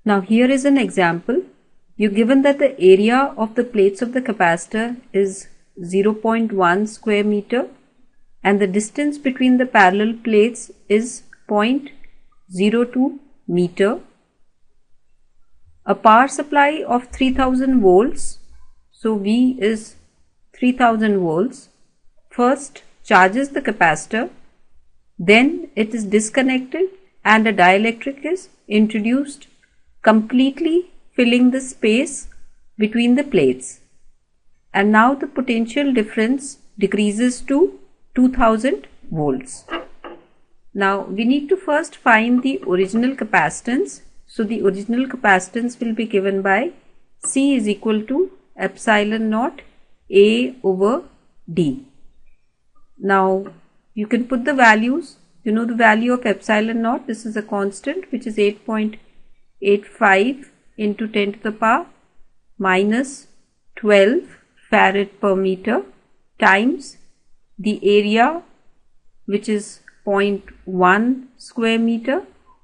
Now here is an example. You're given that the area of the plates of the capacitor is 0.1 square meter and the distance between the parallel plates is 0.02 meter. A power supply of 3000 volts, so V is 3000 volts, first charges the capacitor, then it is disconnected and a dielectric is introduced, completely filling the space between the plates. And now the potential difference decreases to 2000 volts. Now we need to first find the original capacitance. So the original capacitance will be given by C is equal to epsilon naught A over D. Now you can put the values. You know the value of epsilon naught. This is a constant which is 8.85 into 10 to the power minus 12 farad per meter times the area, which is 0.1 square meter,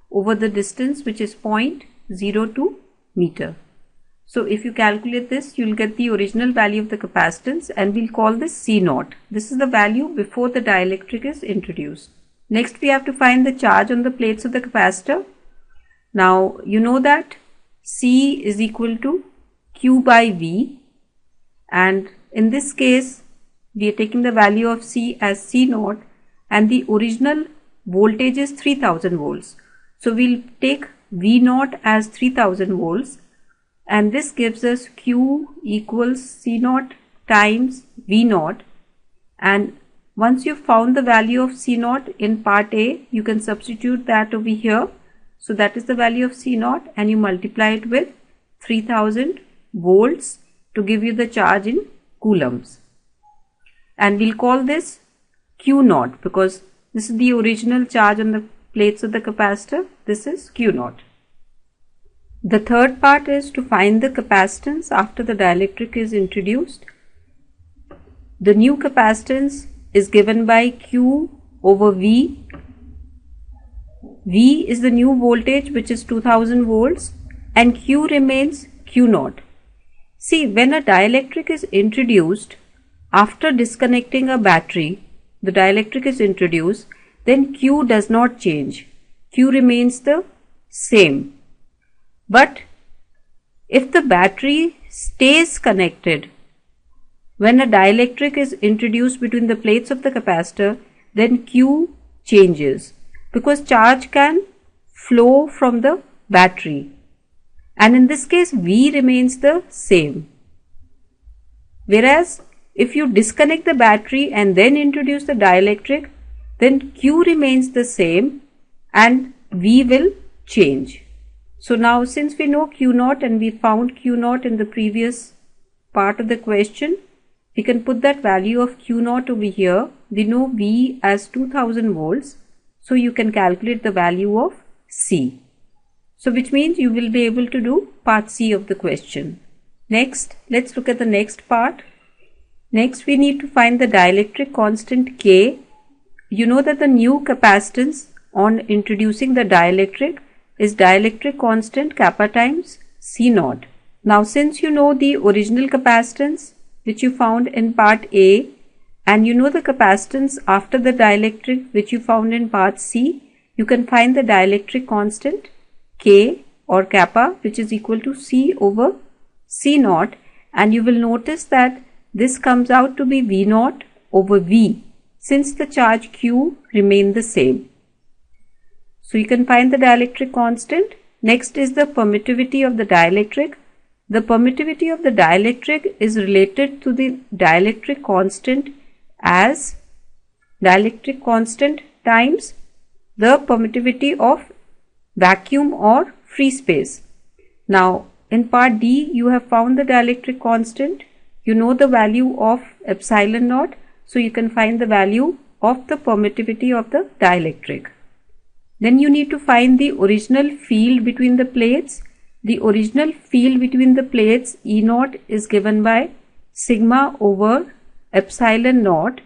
over the distance, which is 0.02 meter. So if you calculate this, you will get the original value of the capacitance and we'll call this C naught. This is the value before the dielectric is introduced. Next we have to find the charge on the plates of the capacitor. Now you know that C is equal to Q by V, and in this case we are taking the value of C as C naught and the original voltage is 3000 volts. So we'll take V naught as 3000 volts and this gives us Q equals C naught times V naught, and once you've found the value of C naught in part A, you can substitute that over here. So that is the value of C naught and you multiply it with 3000 volts to give you the charge in coulombs. And we'll call this Q naught because this is the original charge on the plates of the capacitor. This is Q naught. The third part is to find the capacitance after the dielectric is introduced. The new capacitance is given by Q over V. V is the new voltage, which is 2000 volts, and Q remains Q naught. See, when a dielectric is introduced, after disconnecting a battery, the dielectric is introduced, then Q does not change. Q remains the same. But if the battery stays connected, when a dielectric is introduced between the plates of the capacitor, then Q changes because charge can flow from the battery, and in this case V remains the same. Whereas if you disconnect the battery and then introduce the dielectric, then Q remains the same and V will change. So now since we know Q naught and we found Q naught in the previous part of the question, we can put that value of Q naught over here. We know V as 2000 volts. So you can calculate the value of C. So which means you will be able to do part C of the question. Next, let's look at the next part. Next we need to find the dielectric constant K. You know that the new capacitance on introducing the dielectric is dielectric constant kappa times C naught. Now since you know the original capacitance which you found in part A and you know the capacitance after the dielectric which you found in part C, you can find the dielectric constant K or kappa, which is equal to C over C naught, and you will notice that this comes out to be V naught over V since the charge Q remain the same. So you can find the dielectric constant. Next is the permittivity of the dielectric. The permittivity of the dielectric is related to the dielectric constant as dielectric constant times the permittivity of vacuum or free space. Now in part D you have found the dielectric constant. You know the value of epsilon naught, so you can find the value of the permittivity of the dielectric. Then you need to find the original field between the plates. The original field between the plates E naught is given by sigma over epsilon naught.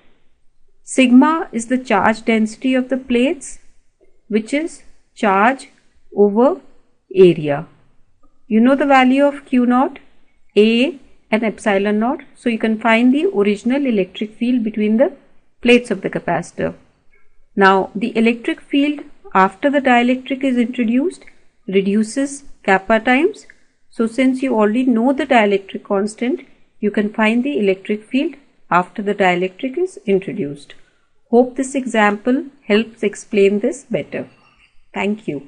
Sigma is the charge density of the plates, which is charge over area. You know the value of Q naught, A and epsilon naught. So you can find the original electric field between the plates of the capacitor. Now the electric field after the dielectric is introduced reduces kappa times. So since you already know the dielectric constant, you can find the electric field after the dielectric is introduced. Hope this example helps explain this better. Thank you.